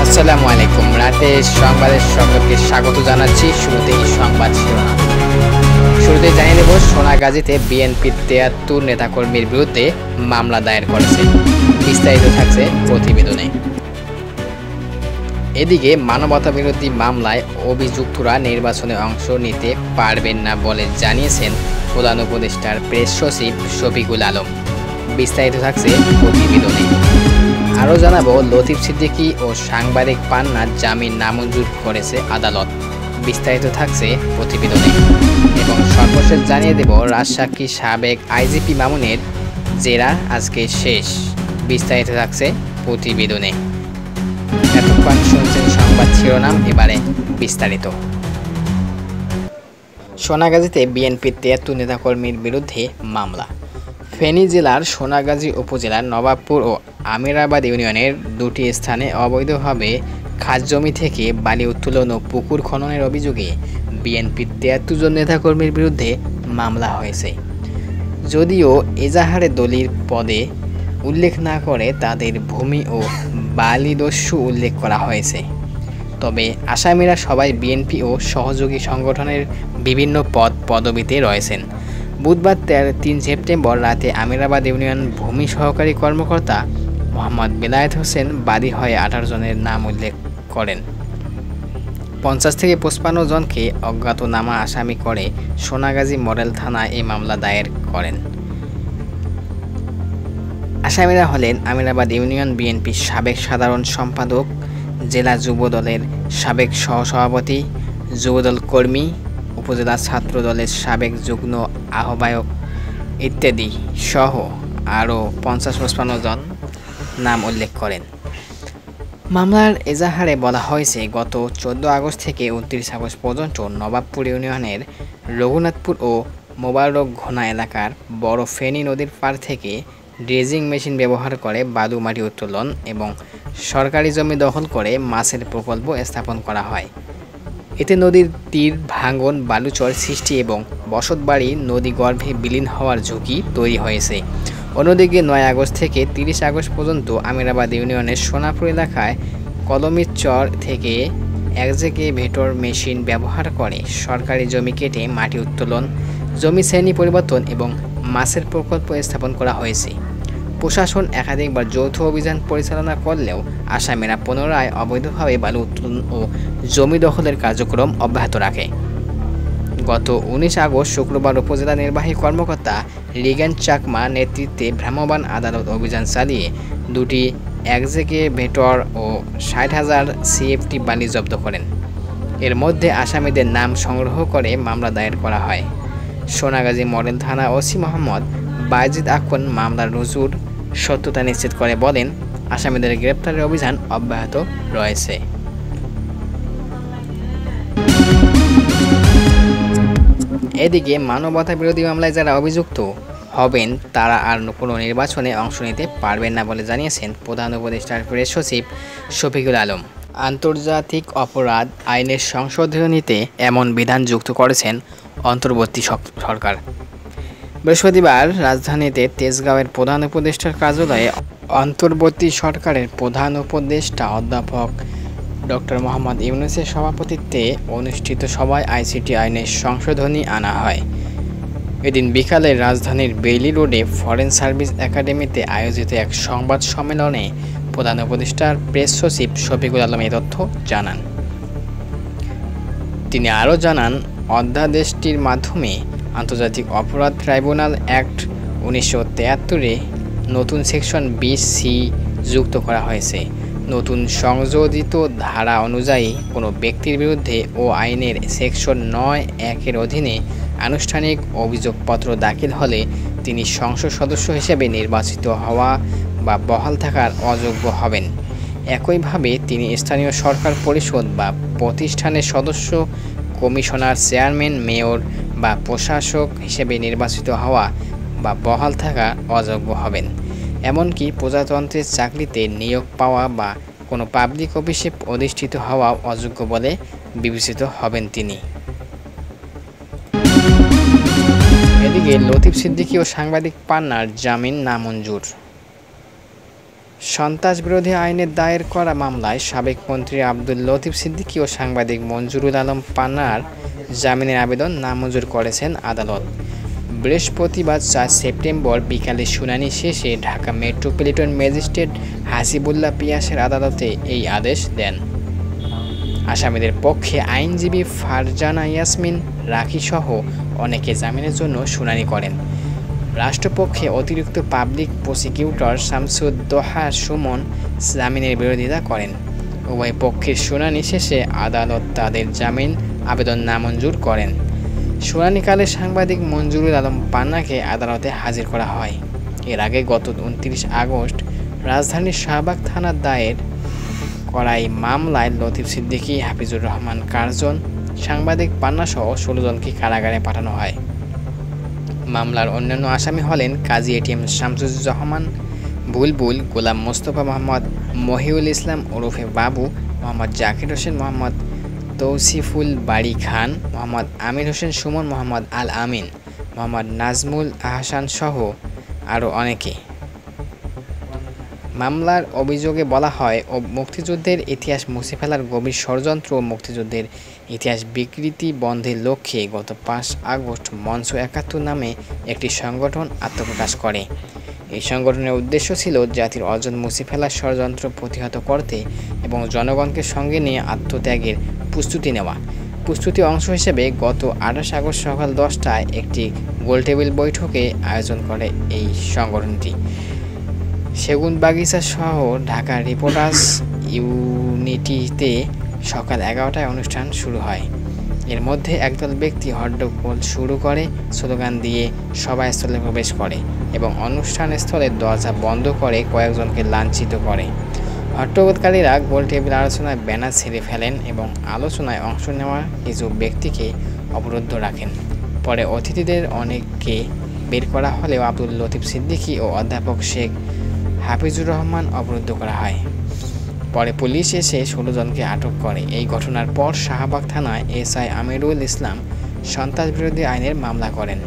আসসালামু আলাইকুম। রাতের সংবাদের সকলকে স্বাগত জানাচ্ছি। শুরুতেই সংবাদ শিরোনাম। শুরুতে জানিয়ে দেব, সোনাগাজীতে বিএনপির ৭৩ নেতাকর্মীর বিরুদ্ধে মামলা দায়ের করেছে। বিস্তারিত থাকছে প্রতিবেদনে। এদিকে মানবতাবিরোধী মামলায় অভিযুক্তরা নির্বাচনে অংশ নিতে পারবেন না বলে জানিয়েছেন প্রধান উপদেষ্টার প্রেস সচিব শফিকুল আলম। বিস্তারিত থাকছে প্রতিবেদনে। আরও জানাবো, লতিফ সিদ্দিকী ও সাংবাদিক পান্নার জামিন নামঞ্জুর করেছে আদালত। বিস্তারিত থাকছে প্রতিবেদনে। এবং সর্বশেষ জানিয়ে দেব, রাজশাহী সাবেক আইজিপি মামুনের জেরা আজকে শেষ। বিস্তারিত থাকছে প্রতিবেদনে। এতক্ষণ শুনছেন সংবাদ শিরোনাম, এবারে বিস্তারিত। সোনাগাজীতে বিএনপির ৭৩ নেতাকর্মীর বিরুদ্ধে মামলা। ফেনী জেলার সোনাগাজী উপজেলার নবাবপুর ও আমিরাবাদ ইউনিয়নের দুটি স্থানে অবৈধভাবে খাসজমি থেকে বালি উত্তোলন ও পুকুর খননের অভিযোগে বিএনপির ৭৩ জন নেতাকর্মীর বিরুদ্ধে মামলা হয়েছে। যদিও এজাহারে দলিল পদে উল্লেখ না করে তাদের ভূমি ও বালিদস্যু উল্লেখ করা হয়েছে। তবে আসামিরা সবাই বিএনপি ও সহযোগী সংগঠনের বিভিন্ন পদবিতে রয়েছেন। বুধবার ৩ সেপ্টেম্বর রাতে আমিরাবাদ ইউনিয়ন ভূমি সহকারী কর্মকর্তা মোহাম্মদ বেলায়েত হোসেন বাদী হয়ে ১৮ জনের নাম উল্লেখ করেন। ৫০ থেকে ৫৫ জনকে অজ্ঞাতনামা আসামি করে সোনাগাজী মডেল থানায় এই মামলা দায়ের করেন। আসামিরা হলেন আমিরাবাদ ইউনিয়ন বিএনপির সাবেক সাধারণ সম্পাদক, জেলা যুব দলের সাবেক সহসভাপতি, যুবদল কর্মী, উপজেলা ছাত্র দলের সাবেক যুগ্ম আহ্বায়ক ইত্যাদি সহ আরও ৫০-৫৫ জন নাম উল্লেখ করেন। মামলার এজাহারে বলা হয়েছে, গত ১৪ আগস্ট থেকে ২৯ আগস্ট পর্যন্ত নবাবপুর ইউনিয়নের রঘুনাথপুর ও মোবারক ঘোনা এলাকার বড় ফেনী নদীর পাড় থেকে ড্রেজিং মেশিন ব্যবহার করে বালু মাটি উত্তোলন এবং সরকারি জমি দখল করে মাছের প্রকল্প স্থাপন করা হয়। এতে নদীর তীর ভাঙন, বালুচর সৃষ্টি এবং বসতবাড়ি নদীগর্ভে বিলীন হওয়ার ঝুঁকি তৈরি হয়েছে। অন্যদিকে ৯ আগস্ট থেকে ৩০ আগস্ট পর্যন্ত আমিরাবাদ ইউনিয়নের সোনাপুর এলাকায় কলমির চর থেকে এক্সকেভেটর মেশিন ব্যবহার করে সরকারি জমি কেটে মাটি উত্তোলন, জমি শ্রেণী পরিবর্তন এবং মাছের প্রকল্প স্থাপন করা হয়েছে। প্রশাসন একাধিকবার যৌথ অভিযান পরিচালনা করলেও আসামিরা পুনরায় অবৈধভাবে বালু উত্তোলন ও জমি দখলের কার্যক্রম অব্যাহত রাখে। গত ১৯ আগস্ট শুক্রবার উপজেলা নির্বাহী কর্মকর্তা রিগান চাকমা নেতৃত্বে ভ্রাম্যমাণ আদালত অভিযান চালিয়ে দুটি এক্সকেভেটর ও ৬০,০০০ সিএফটি বালি জব্দ করেন। এর মধ্যে আসামিদের নাম সংগ্রহ করে মামলা দায়ের করা হয়। সোনাগাজী মডেল থানা ওসি মোহাম্মদ বাইজিদ আখুন মামলার রুজুর সত্যতা নিশ্চিত করে বলেন, আসামিদের গ্রেপ্তারের অভিযান অব্যাহত রয়েছে। এদিকে মানবতা বিরোধী মামলায় যারা অভিযুক্ত হবেন তারা আর কোনো নির্বাচনে অংশ নিতে পারবেন না বলে জানিয়েছেন প্রধান উপদেষ্টার প্রেস সচিব শফিকুল আলম। আন্তর্জাতিক অপরাধ আইনের সংশোধনীতে এমন বিধান যুক্ত করেছেন অন্তর্বর্তী সরকার। বৃহস্পতিবার রাজধানীতে তেজগাঁওয়ের প্রধান উপদেষ্টার কার্যালয়ে অন্তর্বর্তী সরকারের প্রধান উপদেষ্টা অধ্যাপক ডক্টর মোহাম্মদ ইউনূসের সভাপতিত্বে অনুষ্ঠিত সভায় আইসিটি আইনের সংশোধনী আনা হয়। এদিন বিকালে রাজধানীর বেইলি রোডে ফরেন সার্ভিস একাডেমিতে আয়োজিত এক সংবাদ সম্মেলনে প্রধান উপদেষ্টার প্রেস সচিব শফিকুল আলম এই তথ্য জানান। তিনি আরও জানান, অধ্যাদেশটির মাধ্যমে আন্তর্জাতিক অপরাধ ট্রাইব্যুনাল অ্যাক্ট ১৯৭৩-এ নতুন সেকশন ২০C যুক্ত করা হয়েছে। নতুন সংযোজিত ধারা অনুযায়ী কোনো ব্যক্তির বিরুদ্ধে ও আইনের সেকশন ৯(১)-এর অধীনে আনুষ্ঠানিক অভিযোগপত্র দাখিল হলে তিনি সংসদ সদস্য হিসেবে নির্বাচিত হওয়া বা বহাল থাকার অযোগ্য হবেন। একইভাবে তিনি স্থানীয় সরকার পরিষদ বা প্রতিষ্ঠানের সদস্য, কমিশনার, চেয়ারম্যান, মেয়র বা প্রশাসক হিসেবে নির্বাচিত হওয়া বা বহাল থাকা অযোগ্য হবেন। এমনকি প্রজাতন্ত্রের চাকরিতে নিয়োগ পাওয়া বা কোনো পাবলিক অফিসে অধিষ্ঠিত হওয়া অযোগ্য বলে বিবেচিত হবেন তিনি। এদিকে লতিফ সিদ্দিকী ও সাংবাদিক পান্নার জামিন নামঞ্জুর। সন্ত্রাসবিরোধী আইনের দায়ের করা মামলায় সাবেক মন্ত্রী আব্দুল লতিফ সিদ্দিকী ও সাংবাদিক মঞ্জুরুল আলম পান্নার জামিনের আবেদন নামঞ্জুর করেছেন আদালত। বৃহস্পতিবার ৪ সেপ্টেম্বর বিকালে শুনানি শেষে ঢাকা মেট্রোপলিটন ম্যাজিস্ট্রেট হাসিবুল্লাহ পিয়াসের আদালতে এই আদেশ দেন। আসামিদের পক্ষে আইনজীবী ফারজানা ইয়াসমিন রাখীসহ অনেকে জামিনের জন্য শুনানি করেন। রাষ্ট্রপক্ষে অতিরিক্ত পাবলিক প্রসিকিউটর শামসুদ্দোহা সুমন জামিনের বিরোধিতা করেন। উভয় পক্ষের শুনানি শেষে আদালত তাদের জামিন আবেদন নামঞ্জুর করেন। শুনানিকালে সাংবাদিক মঞ্জুরুল আলম পান্নাকে আদালতে হাজির করা হয়। এর আগে গত ২৯ আগস্ট রাজধানীর শাহবাগ থানার দায়ের করা এই মামলায় লতিফ সিদ্দিকী, হাফিজুর রহমান কার্জন, সাংবাদিক পান্নাসহ ১৬ জনকে কারাগারে পাঠানো হয়। মামলার অন্যান্য আসামি হলেন কাজী এটিএম শামসুজ্জামান বুলবুল, গোলাম মোস্তফা, মোহাম্মদ মহিউল ইসলাম ওরফে বাবু, মোহাম্মদ জাকির হোসেন, মোহাম্মদ তৌসিফুল বারী খান, মোহাম্মদ আমির হোসেন সুমন, মোহাম্মদ আল আমিন, মোহাম্মদ নাজমুল আহসান সহ আরও অনেকে। মামলার অভিযোগে বলা হয়, মুক্তিযুদ্ধের ইতিহাস মুছে ফেলার গভীর ষড়যন্ত্র ও মুক্তিযুদ্ধের ইতিহাস বিকৃতি বন্ধের লক্ষ্যে গত ৫ আগস্ট মঞ্চ ৭১ নামে একটি সংগঠন আত্মপ্রকাশ করে। এই সংগঠনের উদ্দেশ্য ছিল জাতির অর্জন মুছে ফেলার ষড়যন্ত্র প্রতিহত করতে এবং জনগণকে সঙ্গে নিয়ে আত্মত্যাগের প্রস্তুতি নেওয়া। প্রস্তুতি অংশ হিসেবে গত ২৮ আগস্ট সকাল ১০টায় একটি গোলটেবিল বৈঠকে আয়োজন করে এই সংগঠনটি। সেগুনবাগিচা সহ ঢাকা রিপোর্টার্স ইউনিটিতে সকাল ১১টায় অনুষ্ঠান শুরু হয়। এর মধ্যে একদল ব্যক্তি হট্টগোল শুরু করে, স্লোগান দিয়ে সভাস্থলে প্রবেশ করে এবং অনুষ্ঠান স্থলের দরজা বন্ধ করে কয়েকজনকে লাঞ্ছিত করে। হট্টগোলকারীরা গোলটেবিল আলোচনায় ব্যানার ছিঁড়ে ফেলেন এবং আলোচনায় অংশ নেওয়া কিছু ব্যক্তিকে অবরুদ্ধ রাখেন। পরে অতিথিদের অনেককে বের করা হলেও আব্দুল লতিফ সিদ্দিকী ও অধ্যাপক শেখ হাফিজুর রহমান অবরুদ্ধ করা হয়। পরে পুলিশ এসে ১৬ জনকে আটক করে। এই ঘটনার পর শাহবাগ থানায় এসআই আমিরুল ইসলাম সন্ত্রাসবিরোধী আইনের মামলা করেন।